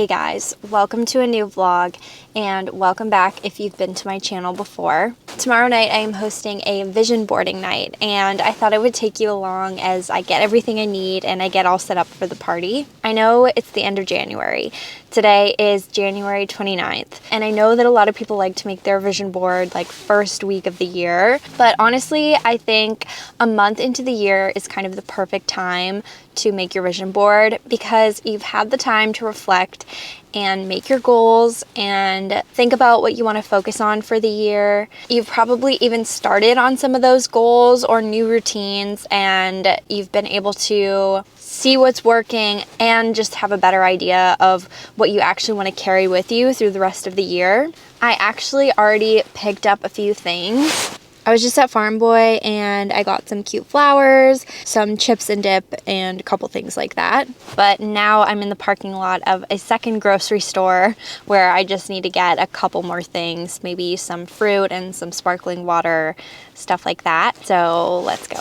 Hey guys, welcome to a new vlog and welcome back if you've been to my channel before. Tomorrow night I am hosting a vision boarding night and I thought I would take you along as I get everything I need and I get all set up for the party. I know it's the end of January. Today is January 29th and I know that a lot of people like to make their vision board like first week of the year, but honestly I think a month into the year is kind of the perfect time to make your vision board because you've had the time to reflect and make your goals and think about what you want to focus on for the year. You've probably even started on some of those goals or new routines and you've been able to see what's working and just have a better idea of what you actually want to carry with you through the rest of the year. I actually already picked up a few things. I was just at Farm Boy and I got some cute flowers, some chips and dip, and a couple things like that. But now I'm in the parking lot of a second grocery store where I just need to get a couple more things, maybe some fruit and some sparkling water, stuff like that. So let's go.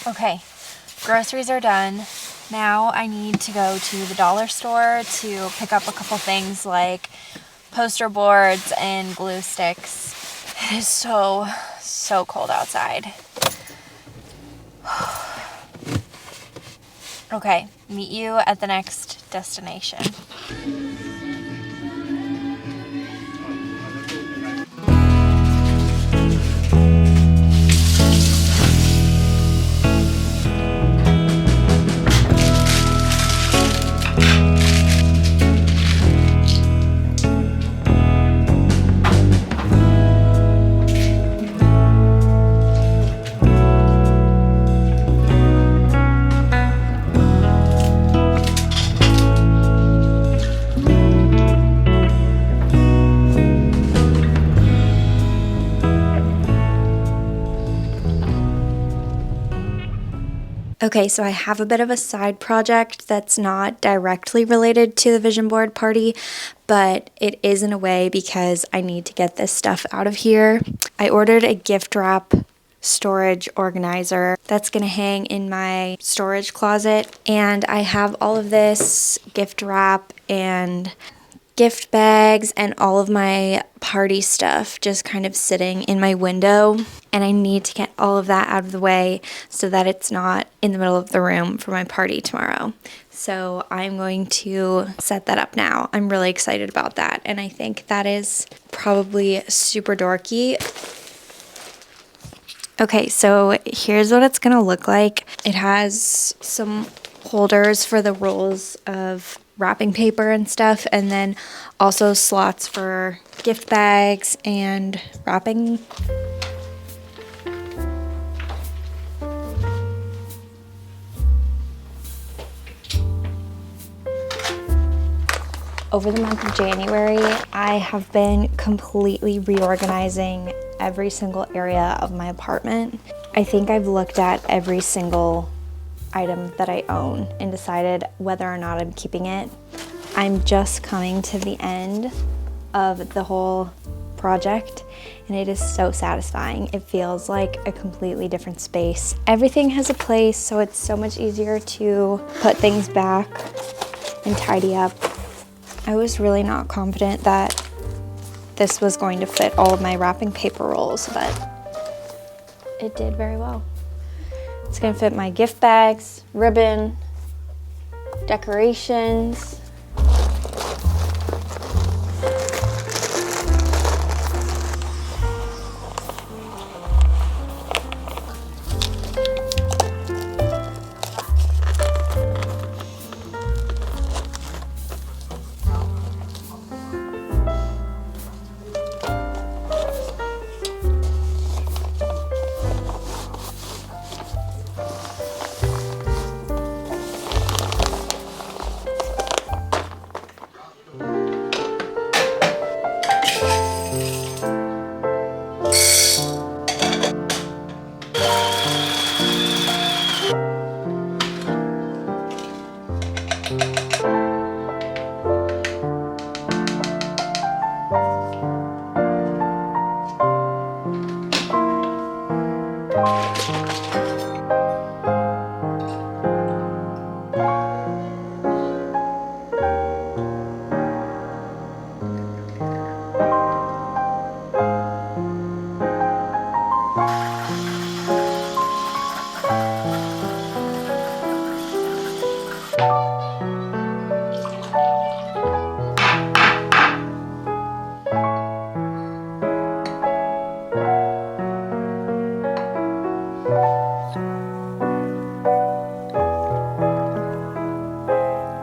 Okay, groceries are done. Now I need to go to the dollar store to pick up a couple things like poster boards and glue sticks. It is so cold outside. Okay, meet you at the next destination. Okay, so I have a bit of a side project that's not directly related to the vision board party, but it is in a way because I need to get this stuff out of here. I ordered a gift wrap storage organizer that's gonna hang in my storage closet, and I have all of this gift wrap and gift bags and all of my party stuff just kind of sitting in my window, and I need to get all of that out of the way so that it's not in the middle of the room for my party tomorrow. So I'm going to set that up now. I'm really excited about that, and I think that is probably super dorky. Okay, so here's what it's gonna look like. It has some holders for the rolls of wrapping paper and stuff, and then also slots for gift bags and wrapping. Over the month of January, I have been completely reorganizing every single area of my apartment. I think I've looked at every single item that I own and decided whether or not I'm keeping it. I'm just coming to the end of the whole project and it is so satisfying. It feels like a completely different space. Everything has a place, so it's so much easier to put things back and tidy up. I was really not confident that this was going to fit all of my wrapping paper rolls, but it did very well. It's gonna fit my gift bags, ribbon, decorations.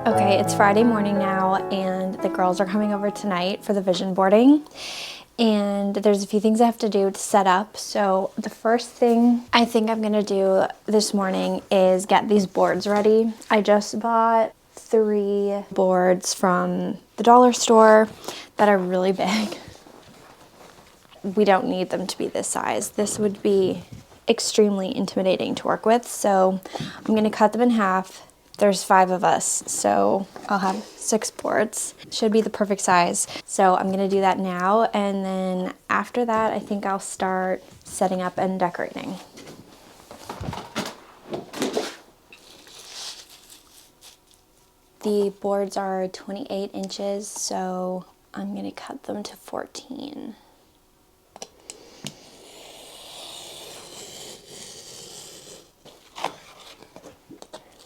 Okay, it's Friday morning now, and the girls are coming over tonight for the vision boarding. And there's a few things I have to do to set up. So the first thing I think I'm gonna do this morning is get these boards ready. I just bought 3 boards from the dollar store that are really big. We don't need them to be this size. This would be extremely intimidating to work with. So I'm gonna cut them in half. There's 5 of us, so I'll have 6 boards. Should be the perfect size. So I'm gonna do that now, and then after that, I think I'll start setting up and decorating. The boards are 28 inches, so I'm gonna cut them to 14.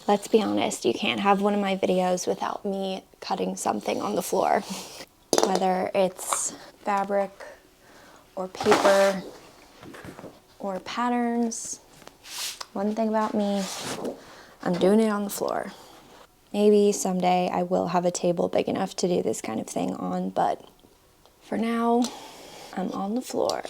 Let's be honest, you can't have one of my videos without me cutting something on the floor. Whether it's fabric or paper or patterns. One thing about me, I'm doing it on the floor. Maybe someday I will have a table big enough to do this kind of thing on, but for now, I'm on the floor.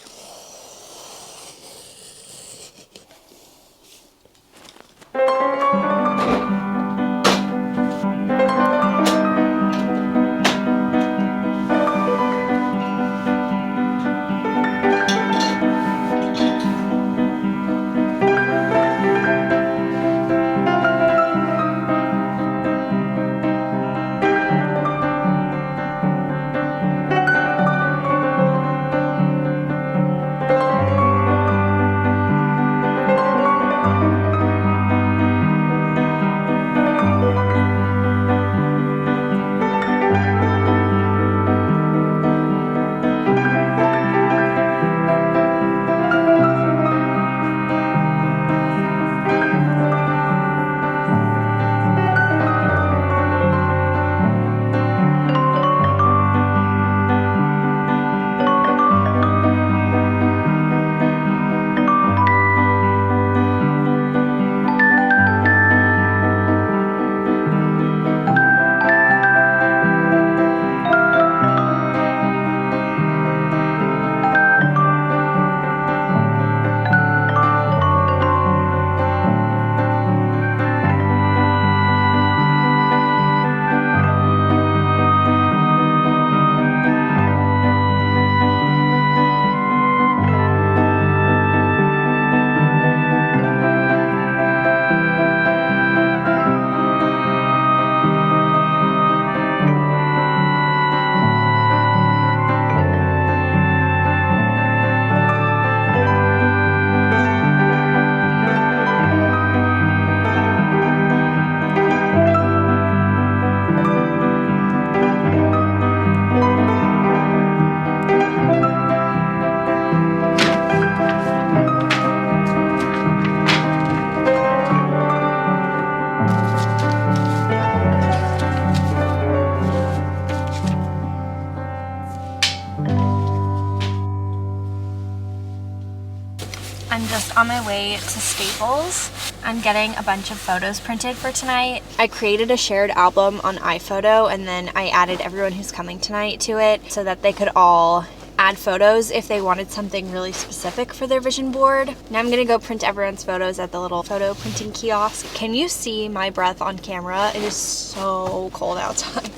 I'm just on my way to Staples. I'm getting a bunch of photos printed for tonight. I created a shared album on iPhoto, and then I added everyone who's coming tonight to it so that they could all add photos if they wanted something really specific for their vision board. Now I'm gonna go print everyone's photos at the little photo printing kiosk. Can you see my breath on camera? It is so cold outside.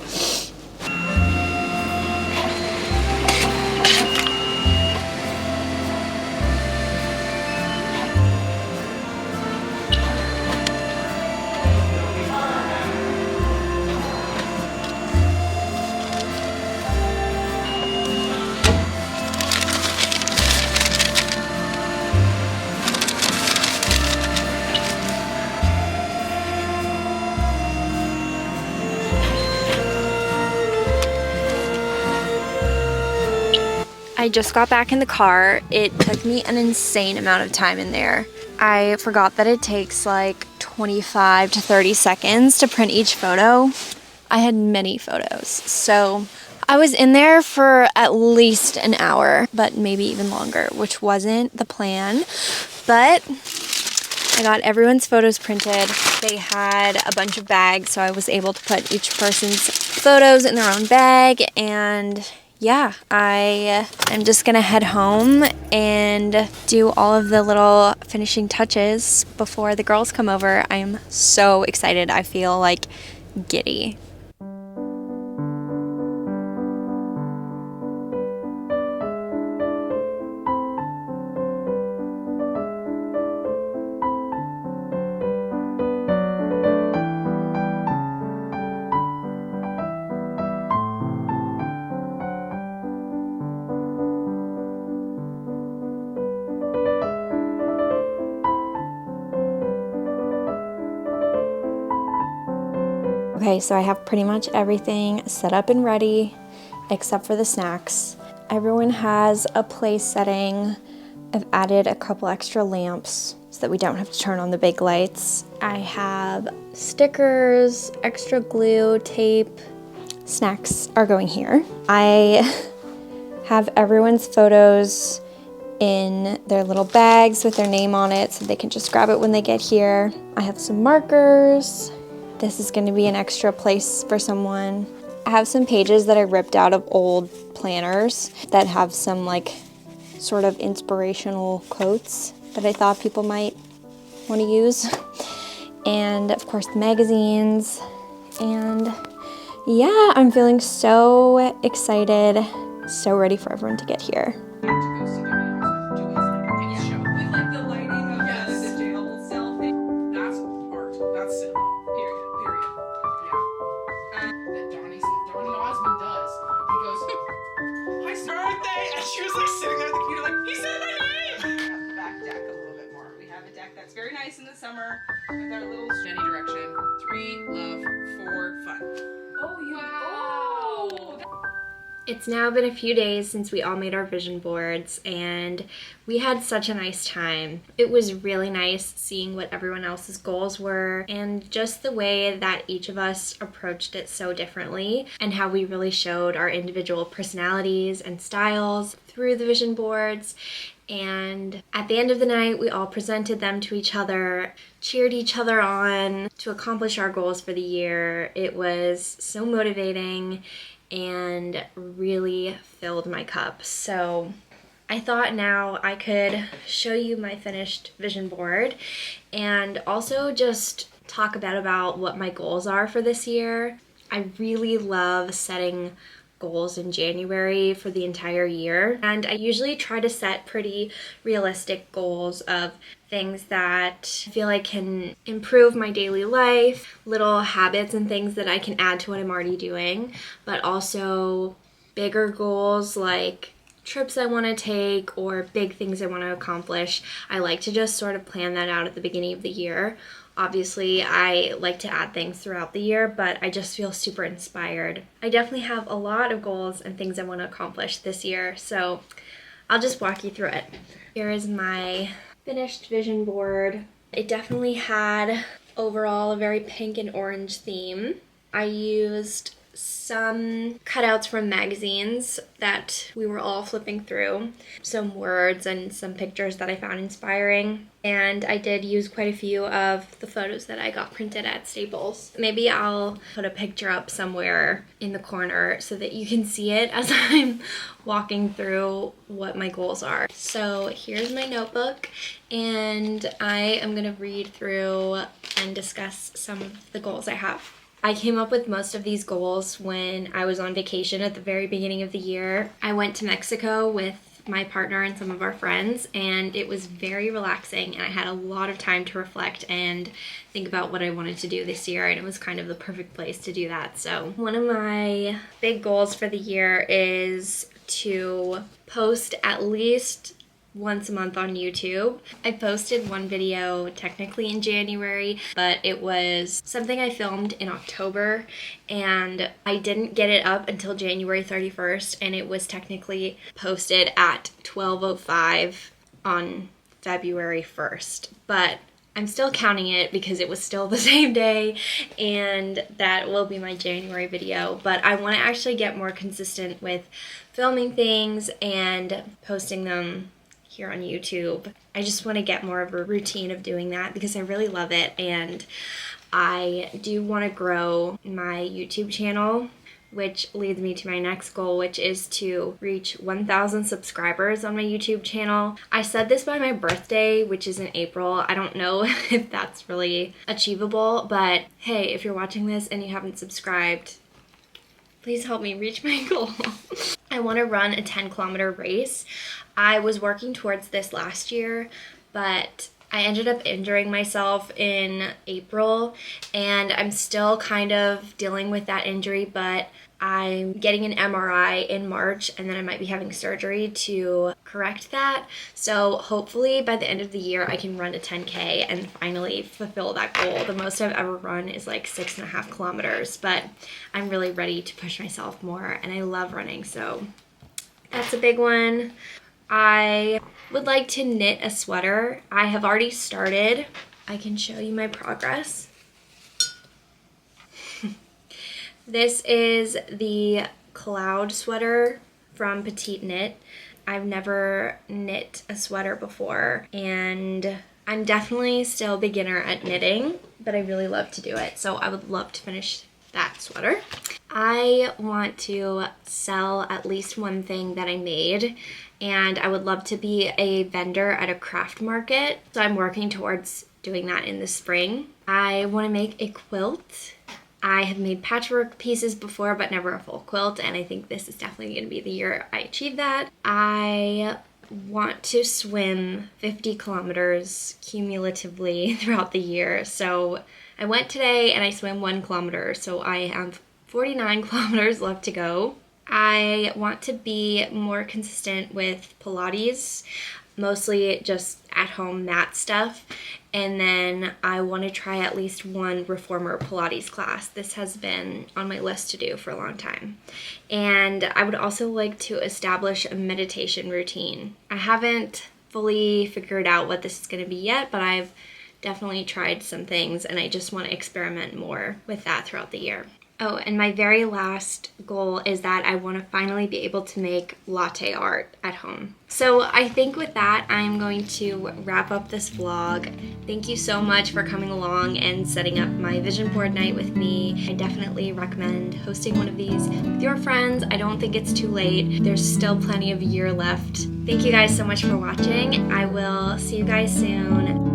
I just got back in the car. It took me an insane amount of time in there. I forgot that it takes like 25 to 30 seconds to print each photo. I had many photos, so I was in there for at least an hour, but maybe even longer, which wasn't the plan. But I got everyone's photos printed. They had a bunch of bags, so I was able to put each person's photos in their own bag. And yeah, I am just gonna head home and do all of the little finishing touches before the girls come over. I'm so excited. I feel like giddy. Okay, so I have pretty much everything set up and ready except for the snacks. Everyone has a place setting. I've added a couple extra lamps so that we don't have to turn on the big lights. I have stickers, extra glue, tape. Snacks are going here. I have everyone's photos in their little bags with their name on it so they can just grab it when they get here. I have some markers. This is going to be an extra place for someone. I have some pages that I ripped out of old planners that have some like sort of inspirational quotes that I thought people might want to use. And of course the magazines. And yeah, I'm feeling so excited, so ready for everyone to get here. That's very nice in the summer with our little Jenny direction. 3, love, 4, fun. Oh, wow! It's now been a few days since we all made our vision boards, and we had such a nice time. It was really nice seeing what everyone else's goals were and just the way that each of us approached it so differently and how we really showed our individual personalities and styles through the vision boards. And at the end of the night, we all presented them to each other, cheered each other on to accomplish our goals for the year. It was so motivating and really filled my cup. So I thought now I could show you my finished vision board and also just talk about what my goals are for this year. I really love setting goals in January for the entire year, and I usually try to set pretty realistic goals of things that I feel like can improve my daily life, little habits and things that I can add to what I'm already doing, but also bigger goals like trips I want to take or big things I want to accomplish. I like to just sort of plan that out at the beginning of the year. Obviously, I like to add things throughout the year, but I just feel super inspired. I definitely have a lot of goals and things I want to accomplish this year, so I'll just walk you through it. Here is my finished vision board. It definitely had overall a very pink and orange theme. I used some cutouts from magazines that we were all flipping through, some words and some pictures that I found inspiring, and I did use quite a few of the photos that I got printed at Staples. Maybe I'll put a picture up somewhere in the corner so that you can see it as I'm walking through what my goals are. So here's my notebook, and I am gonna read through and discuss some of the goals I have. I came up with most of these goals when I was on vacation at the very beginning of the year. I went to Mexico with my partner and some of our friends, and it was very relaxing, and I had a lot of time to reflect and think about what I wanted to do this year, and it was kind of the perfect place to do that. So one of my big goals for the year is to post at least once a month on YouTube. I posted one video technically in January, but it was something I filmed in October, and I didn't get it up until January 31st, and it was technically posted at 12:05 on February 1st. But I'm still counting it because it was still the same day, and that will be my January video. But I want to actually get more consistent with filming things and posting them here on YouTube. I just want to get more of a routine of doing that because I really love it, and I do want to grow my YouTube channel, which leads me to my next goal, which is to reach 1,000 subscribers on my YouTube channel. I said this by my birthday, which is in April. I don't know if that's really achievable, but hey, if you're watching this and you haven't subscribed, please help me reach my goal. I want to run a 10-kilometer race. I was working towards this last year, but I ended up injuring myself in April, and I'm still kind of dealing with that injury, but I'm getting an MRI in March, and then I might be having surgery to correct that. So hopefully by the end of the year I can run a 10K and finally fulfill that goal. The most I've ever run is like 6.5 kilometers, but I'm really ready to push myself more, and I love running, so that's a big one. I would like to knit a sweater. I have already started. I can show you my progress. This is the cloud sweater from Petite Knit. I've never knit a sweater before, and I'm definitely still beginner at knitting, but I really love to do it, so I would love to finish that sweater. I want to sell at least one thing that I made, and I would love to be a vendor at a craft market, so I'm working towards doing that in the spring. I want to make a quilt. I have made patchwork pieces before, but never a full quilt, and I think this is definitely going to be the year I achieve that. I want to swim 50 kilometers cumulatively throughout the year, so I went today and I swam 1 kilometer, so I have 49 kilometers left to go. I want to be more consistent with Pilates, mostly just at home mat stuff, and then I want to try at least one reformer Pilates class. This has been on my list to do for a long time. And I would also like to establish a meditation routine. I haven't fully figured out what this is going to be yet, but I've definitely tried some things, and I just want to experiment more with that throughout the year. Oh, and my very last goal is that I want to finally be able to make latte art at home. So I think with that, I'm going to wrap up this vlog. Thank you so much for coming along and setting up my vision board night with me. I definitely recommend hosting one of these with your friends. I don't think it's too late. There's still plenty of a year left. Thank you guys so much for watching. I will see you guys soon.